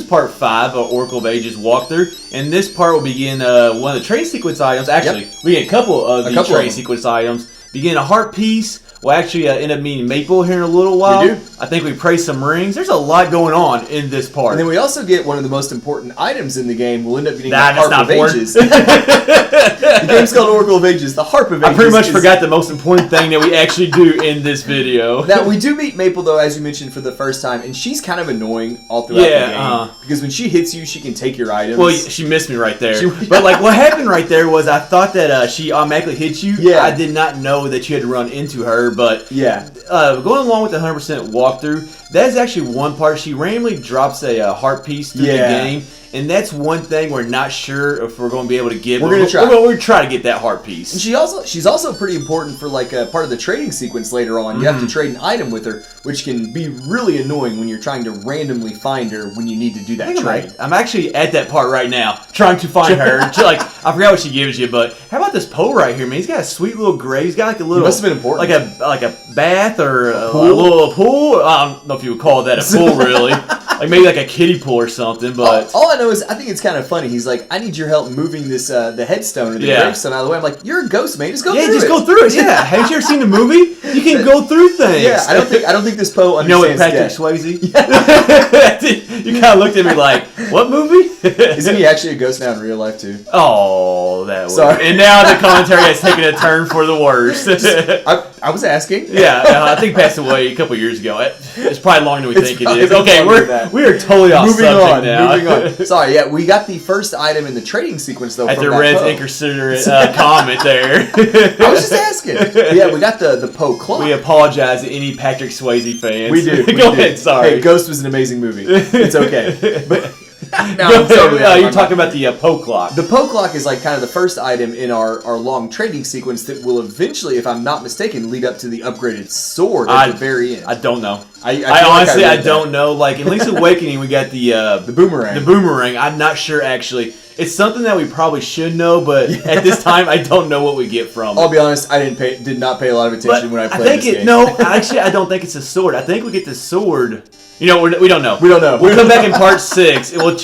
is part 5 of Oracle of Ages walkthrough, and this part will begin one of the trade sequence items. Actually, we get a couple of the trade sequence items. Begin a heart piece. We'll actually end up meeting Maple here in a little while. We do. I think we praise some rings. There's a lot going on in this part. And then we also get one of the most important items in the game. We'll end up getting the that's Harp not of Ages. The game's called Oracle of Ages. The Harp of Ages. I pretty much forgot the most important thing that we actually do in this video. Now, we do meet Maple, though, as you mentioned, for the first time. And she's kind of annoying all throughout the game. Because when she hits you, she can take your items. Well, she missed me right there. But like what happened right there was I thought that she automatically hit you. Yeah. I did not know that you had to run into her. But yeah. Going along with the 100% walkthrough, that is actually one part. She randomly drops a heart piece through the game, and that's one thing we're not sure if we're going to be able to get. We're going to try. We're going to try to get that heart piece. And she's also pretty important for like a part of the trading sequence later on. You have to trade an item with her, which can be really annoying when you're trying to randomly find her when you need to do that trade. I'm actually at that part right now, trying to find her. Like I forgot what she gives you, but how about this Poe right here, man? He's got a sweet little grave. He's got like a little. It must have been important. Like a bath or a little pool. I don't know if you would call that a pool, really. Like maybe like a kiddie pool or something. But all I know is I think it's kind of funny. He's like, I need your help moving this the headstone or the gravestone out of the way. I'm like, you're a ghost, man. Just go through it. Yeah, just go through it. Yeah. Haven't you ever seen the movie? You can go through things. Yeah, I don't think this Poe understands. You know what, Patrick Swayze? You kind of looked at me like, what movie? Isn't he actually a ghost now in real life too? Oh, that was. Sorry. And now the commentary has taken a turn for the worse. I was asking. Yeah, I think passed away a couple years ago. It's probably longer than we think it is. Okay, we are totally off moving subject on. now. Moving on. Sorry, yeah, we got the first item in the trading sequence though. After from Red's Poe. inconsiderate comment there. I was just asking. Yeah, we got the Poe Clock. We apologize to any Patrick Swayze fans. We do. Go ahead. Sorry. Hey, Ghost was an amazing movie. It's okay. But you're talking about the Poe Clock. The Poe Clock is like kind of the first item in our long trading sequence that will eventually, if I'm not mistaken, lead up to the upgraded sword at the very end. I don't know. I honestly don't know. Like in Link's Awakening, we got the boomerang. The boomerang. I'm not sure actually. It's something that we probably should know, but at this time, I don't know what we get from it. I'll be honest, I did not pay a lot of attention when I played this game. No, actually, I don't think it's a sword. I think we get the sword. You know, we don't know. We don't know. We'll come back in part 6. It will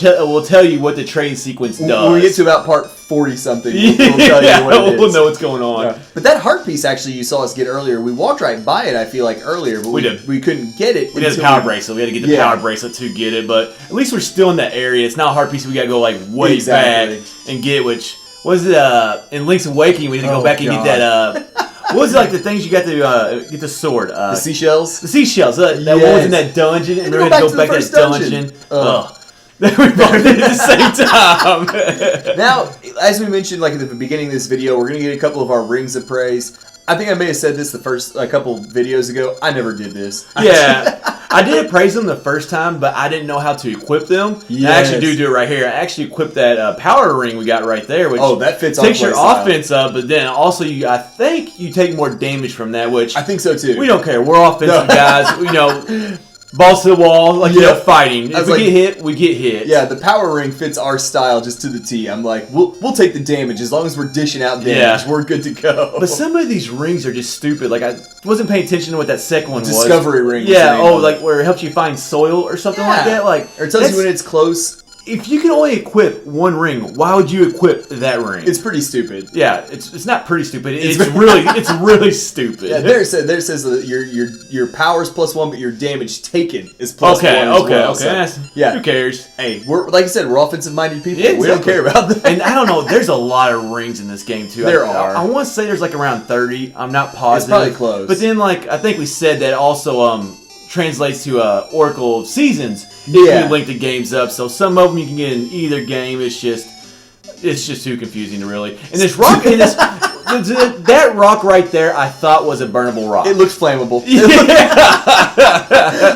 tell you what the train sequence does. When we get to about part 40-something, we'll tell you what it is. We'll know what's going on. Yeah. But that heart piece, actually, you saw us get earlier. We walked right by it, I feel like, earlier. But we couldn't get it. We had the power bracelet. We had to get the power bracelet to get it. But at least we're still in that area. It's not a heart piece. We got to go like way back and get, which was it in Link's Awakening. We had to go back and get that... What was it like the things you got to get the sword? The seashells? The seashells. That one was in that dungeon. And we had to go back to that dungeon. Ugh. We both did it at the same time. Now, as we mentioned like at the beginning of this video, we're going to get a couple of our rings of praise. I think I may have said this the first couple videos ago. I never did this. Yeah. I did appraise them the first time, but I didn't know how to equip them. Yes. I actually do it right here. I actually equipped that power ring we got right there, which that fits takes your offense up, but then also I think you take more damage from that, which I think so too. We don't care. We're offensive guys. Balls to the wall, fighting. If we get hit, we get hit. Yeah, the power ring fits our style just to the T. I'm like, we'll take the damage as long as we're dishing out damage. We're good to go. But some of these rings are just stupid. Like I wasn't paying attention to what that second one was. Discovery ring. Yeah. Like where it helps you find soil or something like that. Like or it tells you when it's close. If you can only equip one ring, why would you equip that ring? It's pretty stupid. Yeah, it's not pretty stupid. It's really stupid. Yeah, there it says that your power's +1, but your damage taken is +1. Okay. So, who cares? Hey, we're like I said, we're offensive-minded people. Yeah, exactly. We don't care about that. And I don't know. There's a lot of rings in this game too. There are. I want to say there's like around 30. I'm not positive. It's probably close. But then I think we said that also translates to Oracle of Seasons. If you link the games up, so some of them you can get in either game. It's just too confusing, really. And this rock, that rock right there, I thought was a burnable rock. It looks flammable. Yeah.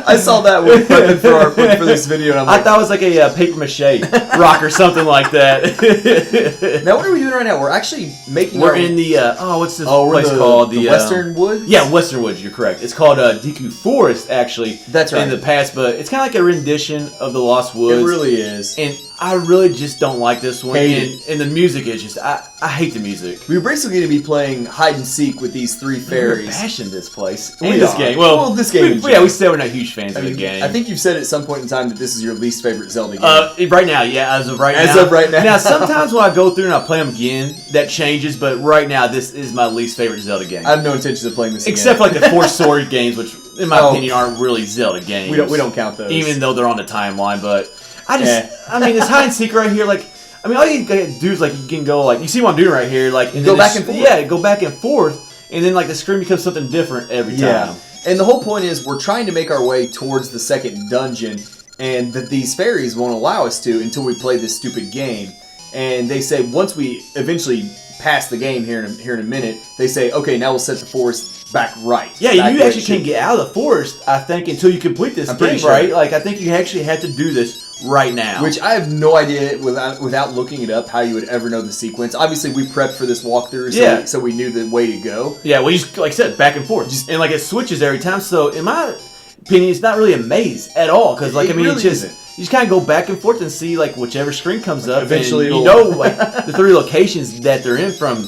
I saw that when prepping for this video, and I'm like, I thought it was like a paper mache rock or something like that. Now, what are we doing right now? We're actually making. We're in the what's this place called? The Western Woods. Yeah, Western Woods. You're correct. It's called Deku Forest, actually. That's right. In the past, but it's kind of like a rendition of the Lost Woods. It really is. And I really just don't like this one. Hate And the music is just, I hate the music. We were basically going to be playing hide and seek with these 3 fairies. We're bashing this place. We And this are. game. Well, this game. We said we're not huge fans of the game. I think you've said at some point in time that this is your least favorite Zelda game. Right now, yeah, as of right now. As of right now. Now, sometimes when I go through and I play them again, that changes, but right now, this is my least favorite Zelda game. I have no intention of playing this Except again. for like the 4 sword games, which, in my opinion, aren't really Zelda games. We don't count those. Even though they're on the timeline, but I mean, this hide and seek right here, like, I mean, all you gotta do is, like, you can go, like, you see what I'm doing right here, like, and go back and forth. Yeah, go back and forth, and then, like, the screen becomes something different every time. Yeah. And the whole point is we're trying to make our way towards the second dungeon, and that these fairies won't allow us to until we play this stupid game. And they say once we eventually pass the game here in a minute, they say, okay, now we'll set the forest back right. Yeah, you actually can't get out of the forest, I think, until you complete this game, sure. right? Like, I think you actually have to do this right now. Which I have no idea, without looking it up, how you would ever know the sequence. Obviously, we prepped for this walkthrough, so we knew the way to go. Yeah, well, you just, like I said, back and forth. And, like, it switches every time, so in my opinion, it's not really a maze at all, because, like, I mean, really it's just... isn't. You just kind of go back and forth and see, like, whichever screen comes up. Eventually, and you know, like, the 3 locations that they're in from,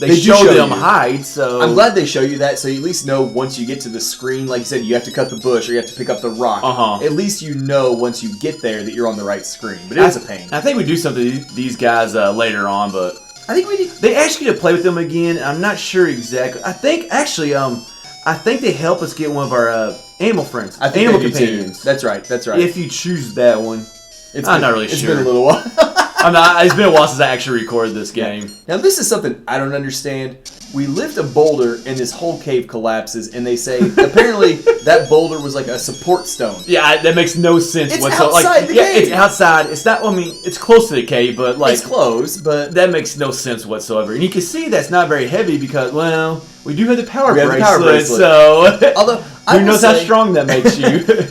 they show them hide, so... I'm glad they show you that, so you at least know once you get to the screen, like you said, you have to cut the bush or you have to pick up the rock. At least you know once you get there that you're on the right screen, but it is a pain. I think we do something to these guys later on, but... I think we did. They ask you to play with them again. I'm not sure exactly. I think, actually, I think they help us get one of our animal friends. I think animal they do companions. too. That's right. If you choose that one. I'm not really sure. It's been a little while. It's been a while since I actually recorded this game. Now, this is something I don't understand. We lift a boulder and this whole cave collapses, and they say apparently that boulder was like a support stone. Yeah, that makes no sense it's whatsoever. Outside the cave. It's outside. It's not. I mean, it's close to the cave, but like it's close, but that makes no sense whatsoever. And you can see that's not very heavy because, well, we do have the power bracelet. So although who knows how strong that makes you?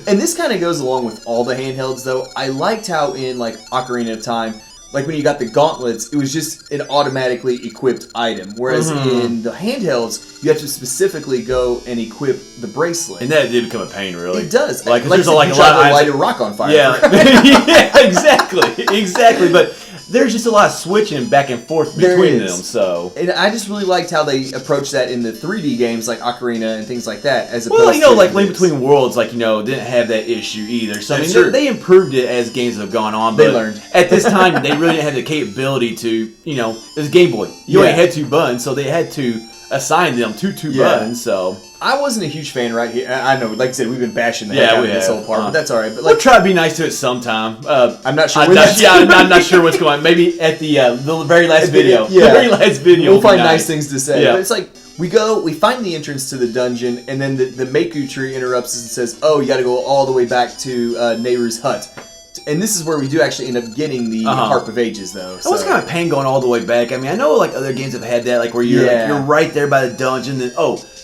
And this kind of goes along with all the handhelds, though. I liked how in like Ocarina of Time, like when you got the gauntlets, it was just an automatically equipped item. Whereas in the handhelds, you have to specifically go and equip the bracelet. And that did become a pain, really. It does. Like there's a lot of light a rock on fire. Yeah, yeah, exactly. But there's just a lot of switching back and forth between them. So, and I just really liked how they approached that in the 3D games like Ocarina and things like that. As opposed to like Link Between Worlds, like didn't have that issue either. So That's I mean, true. they improved it as games have gone on. But they learned. At this time, they really didn't have the capability to, it was Game Boy. You only had 2 buttons, so they had to assign them to 2 buttons. So I wasn't a huge fan right here. I know, like I said, we've been bashing the heck out of this whole part, but that's all right. But we'll try to be nice to it sometime. I'm not sure. I'm not sure what's going on. Maybe at the very last video. Yeah. The very last video. We'll find nice things to say. Yeah. But it's like we find the entrance to the dungeon, and then the Maku tree interrupts us and says, "Oh, you got to go all the way back to Nehru's hut." And this is where we do actually end up getting the Harp of Ages, though. So. It was kind of pain going all the way back. I mean, I know like other games have had that, like where you're right there by the dungeon, then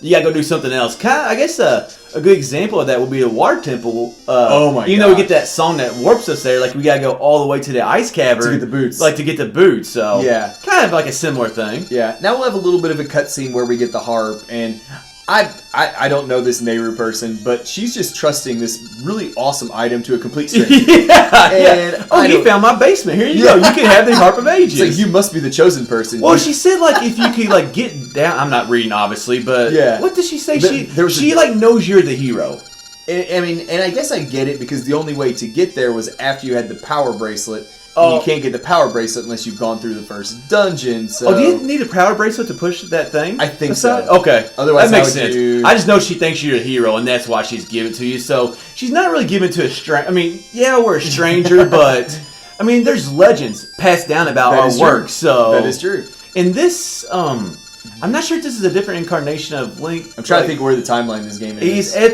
you gotta go do something else. I guess a good example of that would be the Water Temple. Even though we get that song that warps us there, like we gotta go all the way to the ice cavern to get the boots. Like to get the boots. So yeah, kind of like a similar thing. Yeah. Now we'll have a little bit of a cutscene where we get the harp, and I don't know this Nehru person, but she's just trusting this really awesome item to a complete stranger. You found my basement. Here you go. You can have the Harp of Ages. It's like, you must be the chosen person. Well, she said, like, if you could, like, get down... I'm not reading, obviously, but... Yeah. What did she say? She knows you're the hero. And I guess I get it, because the only way to get there was after you had the power bracelet. And you can't get the power bracelet unless you've gone through the first dungeon. So. Do you need a power bracelet to push that thing? I think so. Okay. Otherwise, that makes sense. I just know she thinks you're a hero, and that's why she's giving it to you. So she's not really giving it to a stranger. I mean, yeah, we're a stranger, but I mean, there's legends passed down about our work. So that is true. In this, I'm not sure if this is a different incarnation of Link. I'm trying to think where the timeline in this game is. I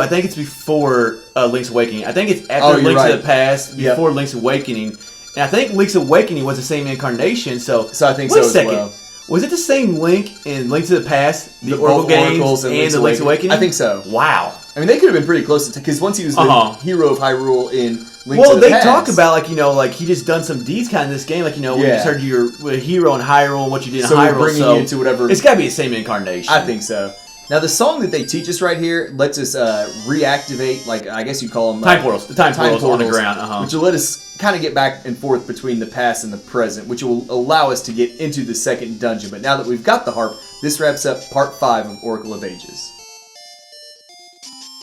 think it's before Link's Awakening. I think it's after Link to the Past, before Link's Awakening. And I think Link's Awakening was the same incarnation, so I think wait so a second. as well. Was it the same Link in Link to the Past, the Oracle games, and the Link's Awakening? I think so. Wow. I mean, they could have been pretty close to, because once he was the hero of Hyrule in Link to the they Past. talk about, like, he just done some deeds kind of in this game, like, when you started your hero in Hyrule and what you did in Hyrule. We're bringing you to whatever. It's got to be the same incarnation. I think so. Now, the song that they teach us right here lets us reactivate, like, I guess you call them... time portals. The time portals on the ground. Which will let us kind of get back and forth between the past and the present, which will allow us to get into the second dungeon. But now that we've got the harp, this wraps up Part 5 of Oracle of Ages.